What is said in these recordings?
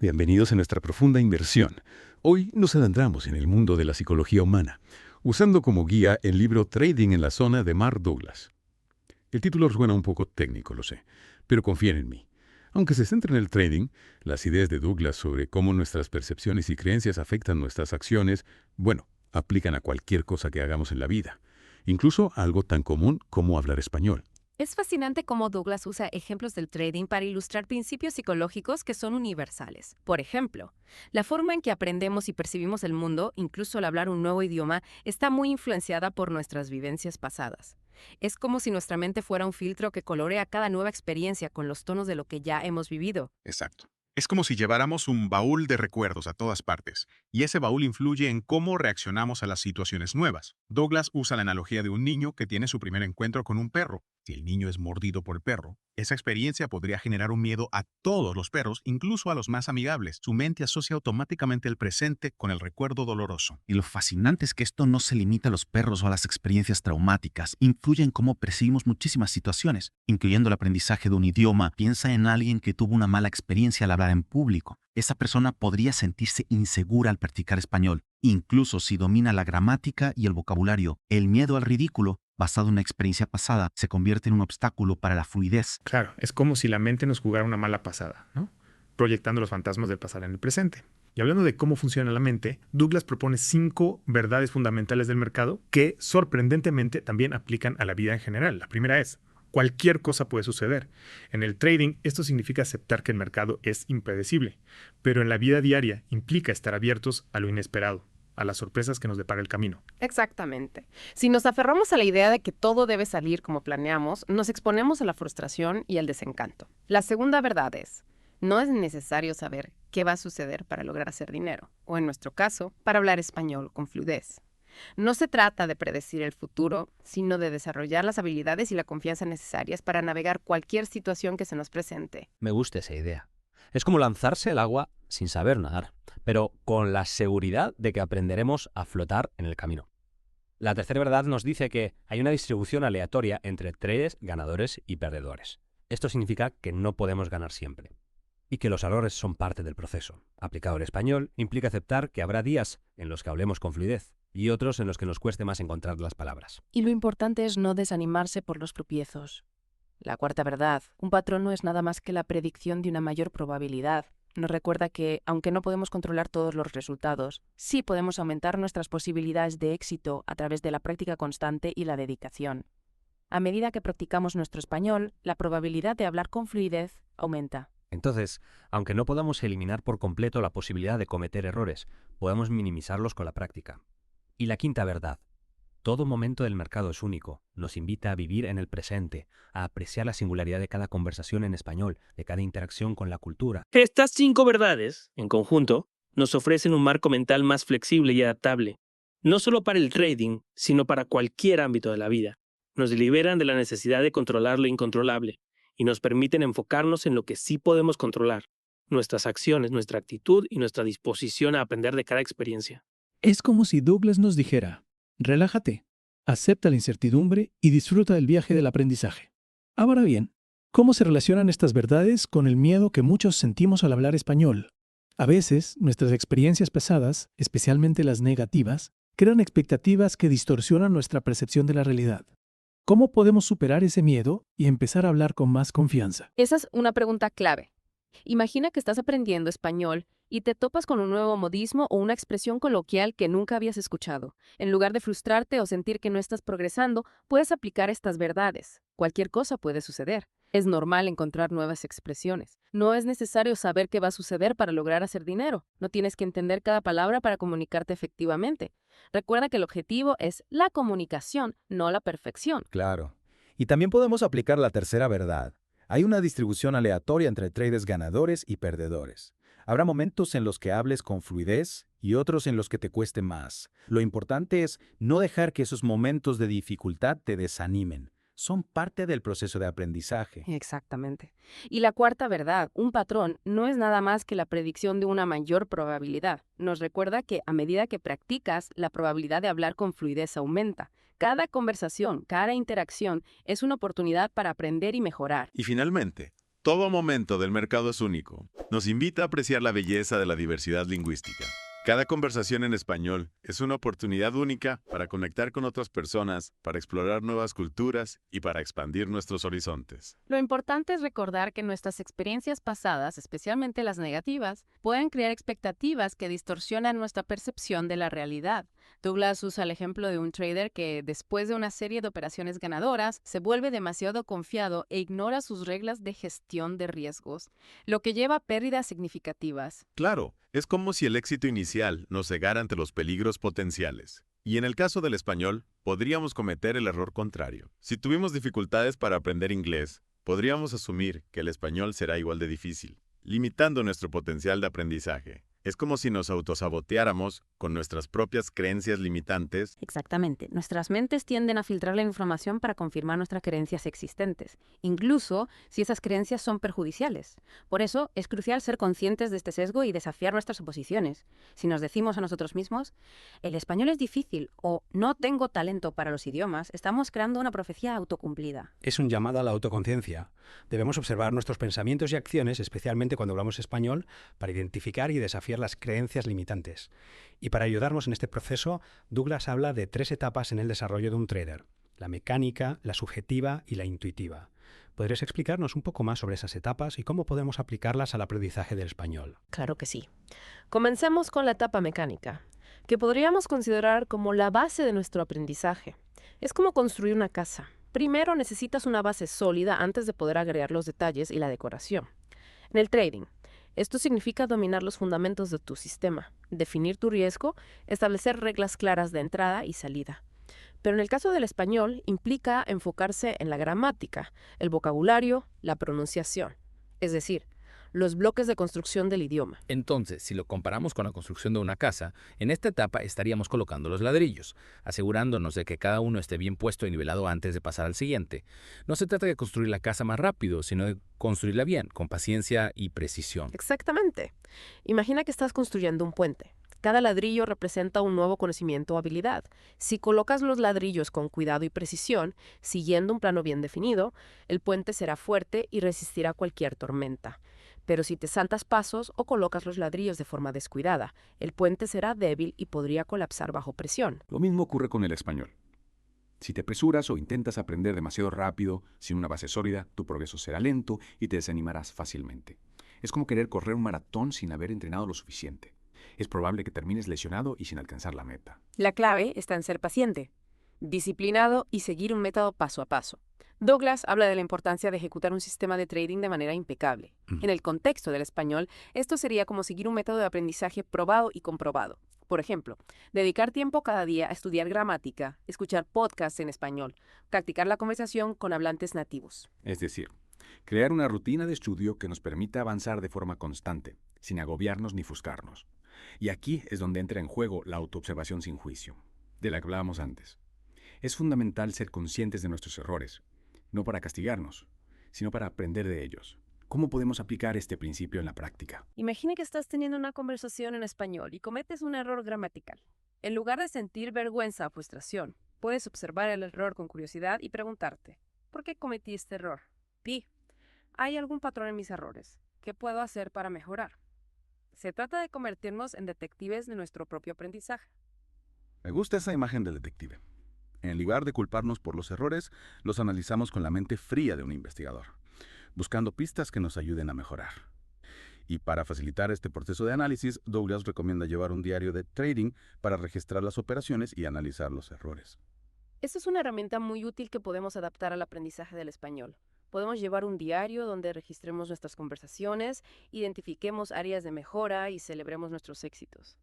Bienvenidos a nuestra profunda inmersión. Hoy nos adentramos en el mundo de la psicología humana, usando como guía el libro Trading en la zona de Mark Douglas. El título suena un poco técnico, lo sé, pero confíen en mí. Aunque se centra en el trading, las ideas de Douglas sobre cómo nuestras percepciones y creencias afectan nuestras acciones, bueno, aplican a cualquier cosa que hagamos en la vida, incluso a algo tan común como hablar español. Es fascinante cómo Douglas usa ejemplos del trading para ilustrar principios psicológicos que son universales. Por ejemplo, la forma en que aprendemos y percibimos el mundo, incluso al hablar un nuevo idioma, está muy influenciada por nuestras vivencias pasadas. Es como si nuestra mente fuera un filtro que colorea cada nueva experiencia con los tonos de lo que ya hemos vivido. Exacto. Es como si lleváramos un baúl de recuerdos a todas partes, y ese baúl influye en cómo reaccionamos a las situaciones nuevas. Douglas usa la analogía de un niño que tiene su primer encuentro con un perro. Si el niño es mordido por el perro, esa experiencia podría generar un miedo a todos los perros, incluso a los más amigables. Su mente asocia automáticamente el presente con el recuerdo doloroso. Y lo fascinante es que esto no se limita a los perros o a las experiencias traumáticas, influye en cómo percibimos muchísimas situaciones, incluyendo el aprendizaje de un idioma. Piensa en alguien que tuvo una mala experiencia al hablar en público. Esa persona podría sentirse insegura al practicar español, incluso si domina la gramática y el vocabulario. El miedo al ridículo, basado en una experiencia pasada, se convierte en un obstáculo para la fluidez. Claro, es como si la mente nos jugara una mala pasada, ¿no? Proyectando los fantasmas del pasado en el presente. Y hablando de cómo funciona la mente, Douglas propone 5 verdades fundamentales del mercado que sorprendentemente también aplican a la vida en general. La primera es: cualquier cosa puede suceder. En el trading, esto significa aceptar que el mercado es impredecible, pero en la vida diaria implica estar abiertos a lo inesperado, a las sorpresas que nos depara el camino. Exactamente. Si nos aferramos a la idea de que todo debe salir como planeamos, nos exponemos a la frustración y al desencanto. La segunda verdad es: no es necesario saber qué va a suceder para lograr hacer dinero, o en nuestro caso, para hablar español con fluidez. No se trata de predecir el futuro, sino de desarrollar las habilidades y la confianza necesarias para navegar cualquier situación que se nos presente. Me gusta esa idea. Es como lanzarse al agua sin saber nadar, pero con la seguridad de que aprenderemos a flotar en el camino. La tercera verdad nos dice que hay una distribución aleatoria entre traders, ganadores y perdedores. Esto significa que no podemos ganar siempre, y que los errores son parte del proceso. Aplicado al español, implica aceptar que habrá días en los que hablemos con fluidez y otros en los que nos cueste más encontrar las palabras. Y lo importante es no desanimarse por los tropiezos. La cuarta verdad: un patrón no es nada más que la predicción de una mayor probabilidad. Nos recuerda que, aunque no podemos controlar todos los resultados, sí podemos aumentar nuestras posibilidades de éxito a través de la práctica constante y la dedicación. A medida que practicamos nuestro español, la probabilidad de hablar con fluidez aumenta. Entonces, aunque no podamos eliminar por completo la posibilidad de cometer errores, podemos minimizarlos con la práctica. Y la quinta verdad: todo momento del mercado es único. Nos invita a vivir en el presente, a apreciar la singularidad de cada conversación en español, de cada interacción con la cultura. Estas 5 verdades, en conjunto, nos ofrecen un marco mental más flexible y adaptable, no solo para el trading, sino para cualquier ámbito de la vida. Nos liberan de la necesidad de controlar lo incontrolable y nos permiten enfocarnos en lo que sí podemos controlar: nuestras acciones, nuestra actitud y nuestra disposición a aprender de cada experiencia. Es como si Douglas nos dijera: relájate, acepta la incertidumbre y disfruta del viaje del aprendizaje. Ahora bien, ¿cómo se relacionan estas verdades con el miedo que muchos sentimos al hablar español? A veces, nuestras experiencias pasadas, especialmente las negativas, crean expectativas que distorsionan nuestra percepción de la realidad. ¿Cómo podemos superar ese miedo y empezar a hablar con más confianza? Esa es una pregunta clave. Imagina que estás aprendiendo español y te topas con un nuevo modismo o una expresión coloquial que nunca habías escuchado. En lugar de frustrarte o sentir que no estás progresando, puedes aplicar estas verdades. Cualquier cosa puede suceder. Es normal encontrar nuevas expresiones. No es necesario saber qué va a suceder para lograr hacer dinero. No tienes que entender cada palabra para comunicarte efectivamente. Recuerda que el objetivo es la comunicación, no la perfección. Claro. Y también podemos aplicar la tercera verdad. Hay una distribución aleatoria entre traders ganadores y perdedores. Habrá momentos en los que hables con fluidez y otros en los que te cueste más. Lo importante es no dejar que esos momentos de dificultad te desanimen. Son parte del proceso de aprendizaje. Exactamente. Y la cuarta verdad: un patrón no es nada más que la predicción de una mayor probabilidad. Nos recuerda que a medida que practicas, la probabilidad de hablar con fluidez aumenta. Cada conversación, cada interacción es una oportunidad para aprender y mejorar. Y finalmente, Todo momento del mercado es único. Nos invita a apreciar la belleza de la diversidad lingüística. Cada conversación en español es una oportunidad única para conectar con otras personas, para explorar nuevas culturas y para expandir nuestros horizontes. Lo importante es recordar que nuestras experiencias pasadas, especialmente las negativas, pueden crear expectativas que distorsionan nuestra percepción de la realidad. Douglas usa el ejemplo de un trader que, después de una serie de operaciones ganadoras, se vuelve demasiado confiado e ignora sus reglas de gestión de riesgos, lo que lleva a pérdidas significativas. Claro, es como si el éxito inicial nos cegara ante los peligros potenciales. Y en el caso del español, podríamos cometer el error contrario. Si tuvimos dificultades para aprender inglés, podríamos asumir que el español será igual de difícil, limitando nuestro potencial de aprendizaje. Es como si nos autosaboteáramos con nuestras propias creencias limitantes. Exactamente. Nuestras mentes tienden a filtrar la información para confirmar nuestras creencias existentes, incluso si esas creencias son perjudiciales. Por eso, es crucial ser conscientes de este sesgo y desafiar nuestras suposiciones. Si nos decimos a nosotros mismos, el español es difícil o no tengo talento para los idiomas, estamos creando una profecía autocumplida. Es un llamado a la autoconciencia. Debemos observar nuestros pensamientos y acciones, especialmente cuando hablamos español, para identificar y desafiar las creencias limitantes. Y para ayudarnos en este proceso, Douglas habla de 3 etapas en el desarrollo de un trader: la mecánica, la subjetiva y la intuitiva. ¿Podrías explicarnos un poco más sobre esas etapas y cómo podemos aplicarlas al aprendizaje del español? Claro que sí. Comencemos con la etapa mecánica, que podríamos considerar como la base de nuestro aprendizaje. Es como construir una casa. Primero necesitas una base sólida antes de poder agregar los detalles y la decoración. En el trading, esto significa dominar los fundamentos de tu sistema, definir tu riesgo, establecer reglas claras de entrada y salida. Pero en el caso del español, implica enfocarse en la gramática, el vocabulario, la pronunciación, es decir, los bloques de construcción del idioma. Entonces, si lo comparamos con la construcción de una casa, en esta etapa estaríamos colocando los ladrillos, asegurándonos de que cada uno esté bien puesto y nivelado antes de pasar al siguiente. No se trata de construir la casa más rápido, sino de construirla bien, con paciencia y precisión. Exactamente. Imagina que estás construyendo un puente. Cada ladrillo representa un nuevo conocimiento o habilidad. Si colocas los ladrillos con cuidado y precisión, siguiendo un plano bien definido, el puente será fuerte y resistirá cualquier tormenta. Pero si te saltas pasos o colocas los ladrillos de forma descuidada, el puente será débil y podría colapsar bajo presión. Lo mismo ocurre con el español. Si te apresuras o intentas aprender demasiado rápido, sin una base sólida, tu progreso será lento y te desanimarás fácilmente. Es como querer correr un maratón sin haber entrenado lo suficiente. Es probable que termines lesionado y sin alcanzar la meta. La clave está en ser paciente, disciplinado y seguir un método paso a paso. Douglas habla de la importancia de ejecutar un sistema de trading de manera impecable. En el contexto del español, esto sería como seguir un método de aprendizaje probado y comprobado. Por ejemplo, dedicar tiempo cada día a estudiar gramática, escuchar podcasts en español, practicar la conversación con hablantes nativos. Es decir, crear una rutina de estudio que nos permita avanzar de forma constante, sin agobiarnos ni frustrarnos. Y aquí es donde entra en juego la autoobservación sin juicio, de la que hablábamos antes. Es fundamental ser conscientes de nuestros errores, no para castigarnos, sino para aprender de ellos. ¿Cómo podemos aplicar este principio en la práctica? Imagina que estás teniendo una conversación en español y cometes un error gramatical. En lugar de sentir vergüenza o frustración, puedes observar el error con curiosidad y preguntarte, ¿por qué cometí este error? ¿Hay algún patrón en mis errores? ¿Qué puedo hacer para mejorar? Se trata de convertirnos en detectives de nuestro propio aprendizaje. Me gusta esa imagen del detective. En lugar de culparnos por los errores, los analizamos con la mente fría de un investigador, buscando pistas que nos ayuden a mejorar. Y para facilitar este proceso de análisis, Douglas recomienda llevar un diario de trading para registrar las operaciones y analizar los errores. Esta es una herramienta muy útil que podemos adaptar al aprendizaje del español. Podemos llevar un diario donde registremos nuestras conversaciones, identifiquemos áreas de mejora y celebremos nuestros éxitos.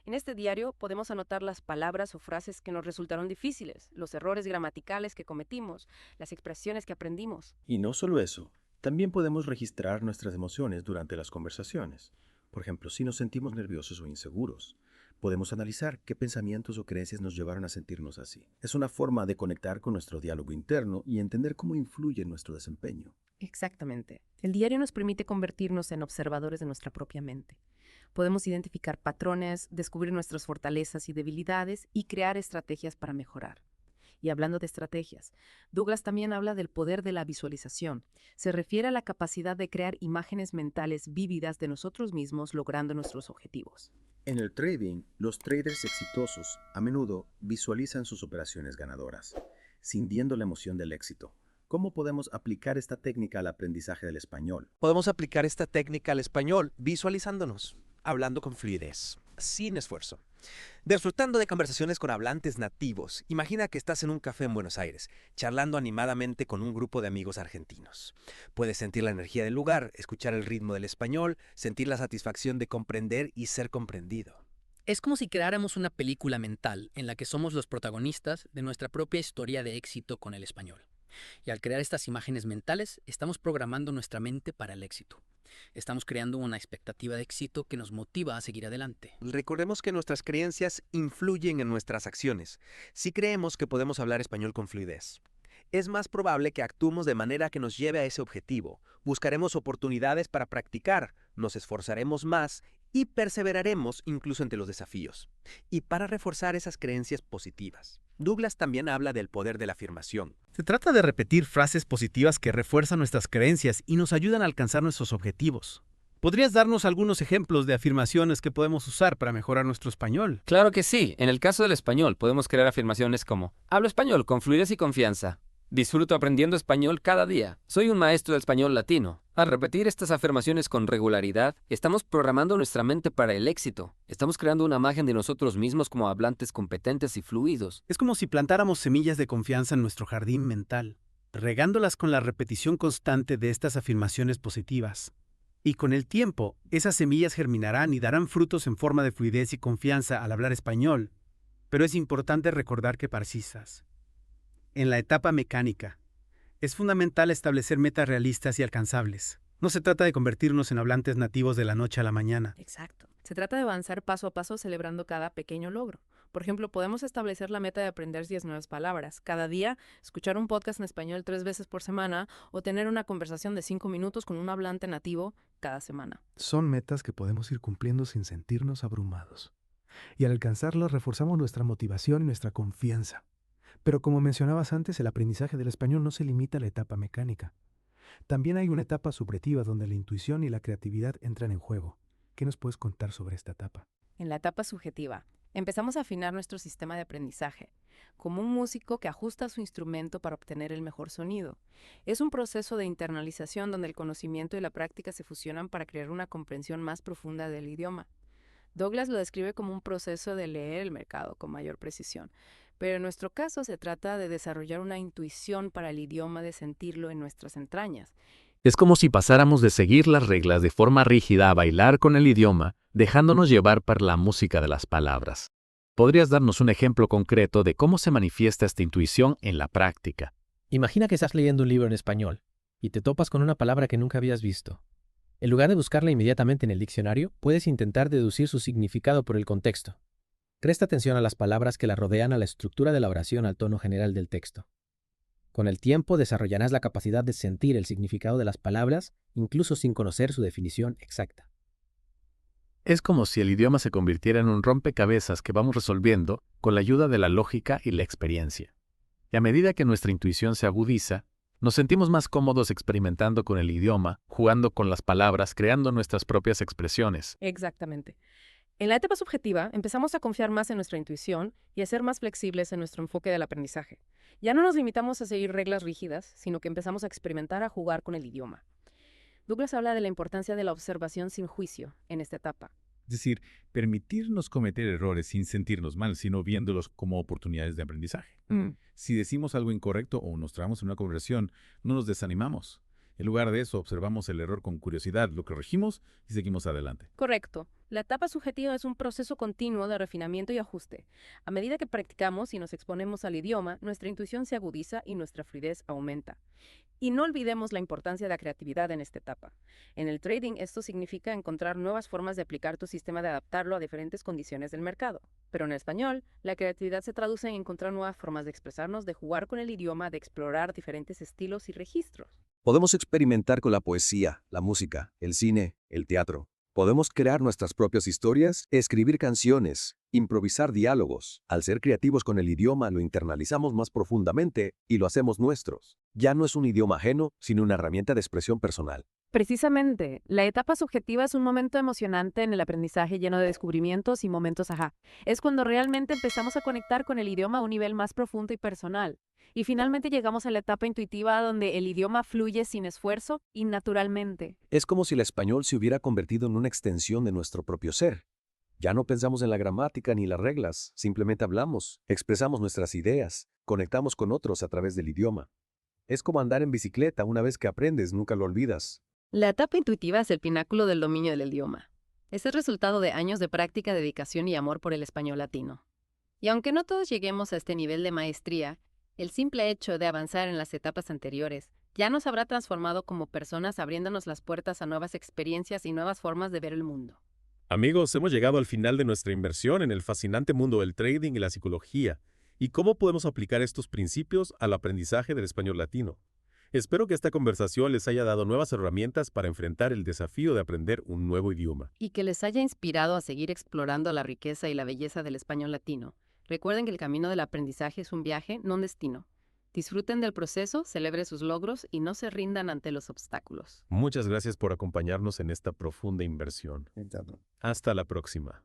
En este diario podemos anotar las palabras o frases que nos resultaron difíciles, los errores gramaticales que cometimos, las expresiones que aprendimos. Y no solo eso, también podemos registrar nuestras emociones durante las conversaciones. Por ejemplo, si nos sentimos nerviosos o inseguros, podemos analizar qué pensamientos o creencias nos llevaron a sentirnos así. Es una forma de conectar con nuestro diálogo interno y entender cómo influye en nuestro desempeño. Exactamente. El diario nos permite convertirnos en observadores de nuestra propia mente. Podemos identificar patrones, descubrir nuestras fortalezas y debilidades y crear estrategias para mejorar. Y hablando de estrategias, Douglas también habla del poder de la visualización. Se refiere a la capacidad de crear imágenes mentales vívidas de nosotros mismos logrando nuestros objetivos. En el trading, los traders exitosos a menudo visualizan sus operaciones ganadoras, sintiendo la emoción del éxito. ¿Cómo podemos aplicar esta técnica al aprendizaje del español? Podemos aplicar esta técnica al español visualizándonos, hablando con fluidez, sin esfuerzo. Disfrutando de conversaciones con hablantes nativos. Imagina que estás en un café en Buenos Aires, charlando animadamente con un grupo de amigos argentinos. Puedes sentir la energía del lugar, escuchar el ritmo del español, sentir la satisfacción de comprender y ser comprendido. Es como si creáramos una película mental en la que somos los protagonistas de nuestra propia historia de éxito con el español. Y al crear estas imágenes mentales, estamos programando nuestra mente para el éxito. Estamos creando una expectativa de éxito que nos motiva a seguir adelante. Recordemos que nuestras creencias influyen en nuestras acciones. Si creemos que podemos hablar español con fluidez, es más probable que actuemos de manera que nos lleve a ese objetivo. Buscaremos oportunidades para practicar, nos esforzaremos más y perseveraremos incluso ante los desafíos. Y para reforzar esas creencias positivas, Douglas también habla del poder de la afirmación. Se trata de repetir frases positivas que refuerzan nuestras creencias y nos ayudan a alcanzar nuestros objetivos. ¿Podrías darnos algunos ejemplos de afirmaciones que podemos usar para mejorar nuestro español? Claro que sí. En el caso del español, podemos crear afirmaciones como: hablo español con fluidez y confianza. Disfruto aprendiendo español cada día. Soy un maestro de español latino. Al repetir estas afirmaciones con regularidad, estamos programando nuestra mente para el éxito. Estamos creando una imagen de nosotros mismos como hablantes competentes y fluidos. Es como si plantáramos semillas de confianza en nuestro jardín mental, regándolas con la repetición constante de estas afirmaciones positivas. Y con el tiempo, esas semillas germinarán y darán frutos en forma de fluidez y confianza al hablar español. Pero es importante recordar que persistas. En la etapa mecánica, es fundamental establecer metas realistas y alcanzables. No se trata de convertirnos en hablantes nativos de la noche a la mañana. Exacto. Se trata de avanzar paso a paso celebrando cada pequeño logro. Por ejemplo, podemos establecer la meta de aprender 10 nuevas palabras cada día, escuchar un podcast en español 3 veces por semana o tener una conversación de 5 minutos con un hablante nativo cada semana. Son metas que podemos ir cumpliendo sin sentirnos abrumados. Y al alcanzarlas reforzamos nuestra motivación y nuestra confianza. Pero como mencionabas antes, el aprendizaje del español no se limita a la etapa mecánica. También hay una etapa subjetiva donde la intuición y la creatividad entran en juego. ¿Qué nos puedes contar sobre esta etapa? En la etapa subjetiva, empezamos a afinar nuestro sistema de aprendizaje, como un músico que ajusta su instrumento para obtener el mejor sonido. Es un proceso de internalización donde el conocimiento y la práctica se fusionan para crear una comprensión más profunda del idioma. Douglas lo describe como un proceso de leer el mercado con mayor precisión. Pero en nuestro caso se trata de desarrollar una intuición para el idioma, de sentirlo en nuestras entrañas. Es como si pasáramos de seguir las reglas de forma rígida a bailar con el idioma, dejándonos llevar por la música de las palabras. ¿Podrías darnos un ejemplo concreto de cómo se manifiesta esta intuición en la práctica? Imagina que estás leyendo un libro en español y te topas con una palabra que nunca habías visto. En lugar de buscarla inmediatamente en el diccionario, puedes intentar deducir su significado por el contexto. Presta atención a las palabras que la rodean, a la estructura de la oración, al tono general del texto. Con el tiempo desarrollarás la capacidad de sentir el significado de las palabras, incluso sin conocer su definición exacta. Es como si el idioma se convirtiera en un rompecabezas que vamos resolviendo con la ayuda de la lógica y la experiencia. Y a medida que nuestra intuición se agudiza, nos sentimos más cómodos experimentando con el idioma, jugando con las palabras, creando nuestras propias expresiones. Exactamente. En la etapa subjetiva, empezamos a confiar más en nuestra intuición y a ser más flexibles en nuestro enfoque del aprendizaje. Ya no nos limitamos a seguir reglas rígidas, sino que empezamos a experimentar, a jugar con el idioma. Douglas habla de la importancia de la observación sin juicio en esta etapa. Es decir, permitirnos cometer errores sin sentirnos mal, sino viéndolos como oportunidades de aprendizaje. Si decimos algo incorrecto o nos trabamos en una conversación, no nos desanimamos. En lugar de eso, observamos el error con curiosidad, lo corregimos y seguimos adelante. Correcto. La etapa subjetiva es un proceso continuo de refinamiento y ajuste. A medida que practicamos y nos exponemos al idioma, nuestra intuición se agudiza y nuestra fluidez aumenta. Y no olvidemos la importancia de la creatividad en esta etapa. En el trading, esto significa encontrar nuevas formas de aplicar tu sistema, de adaptarlo a diferentes condiciones del mercado. Pero en el español, la creatividad se traduce en encontrar nuevas formas de expresarnos, de jugar con el idioma, de explorar diferentes estilos y registros. Podemos experimentar con la poesía, la música, el cine, el teatro. Podemos crear nuestras propias historias, escribir canciones Improvisar diálogos. Al ser creativos con el idioma, lo internalizamos más profundamente y lo hacemos nuestros. Ya no es un idioma ajeno, sino una herramienta de expresión personal. Precisamente, la etapa subjetiva es un momento emocionante en el aprendizaje lleno de descubrimientos y momentos ajá. Es cuando realmente empezamos a conectar con el idioma a un nivel más profundo y personal. Y finalmente llegamos a la etapa intuitiva donde el idioma fluye sin esfuerzo y naturalmente. Es como si el español se hubiera convertido en una extensión de nuestro propio ser. Ya no pensamos en la gramática ni las reglas, simplemente hablamos, expresamos nuestras ideas, conectamos con otros a través del idioma. Es como andar en bicicleta, una vez que aprendes, nunca lo olvidas. La etapa intuitiva es el pináculo del dominio del idioma. Es el resultado de años de práctica, dedicación y amor por el español latino. Y aunque no todos lleguemos a este nivel de maestría, el simple hecho de avanzar en las etapas anteriores ya nos habrá transformado como personas, abriéndonos las puertas a nuevas experiencias y nuevas formas de ver el mundo. Amigos, hemos llegado al final de nuestra inversión en el fascinante mundo del trading y la psicología, y cómo podemos aplicar estos principios al aprendizaje del español latino. Espero que esta conversación les haya dado nuevas herramientas para enfrentar el desafío de aprender un nuevo idioma. Y que les haya inspirado a seguir explorando la riqueza y la belleza del español latino. Recuerden que el camino del aprendizaje es un viaje, no un destino. Disfruten del proceso, celebren sus logros y no se rindan ante los obstáculos. Muchas gracias por acompañarnos en esta profunda inversión. Hasta la próxima.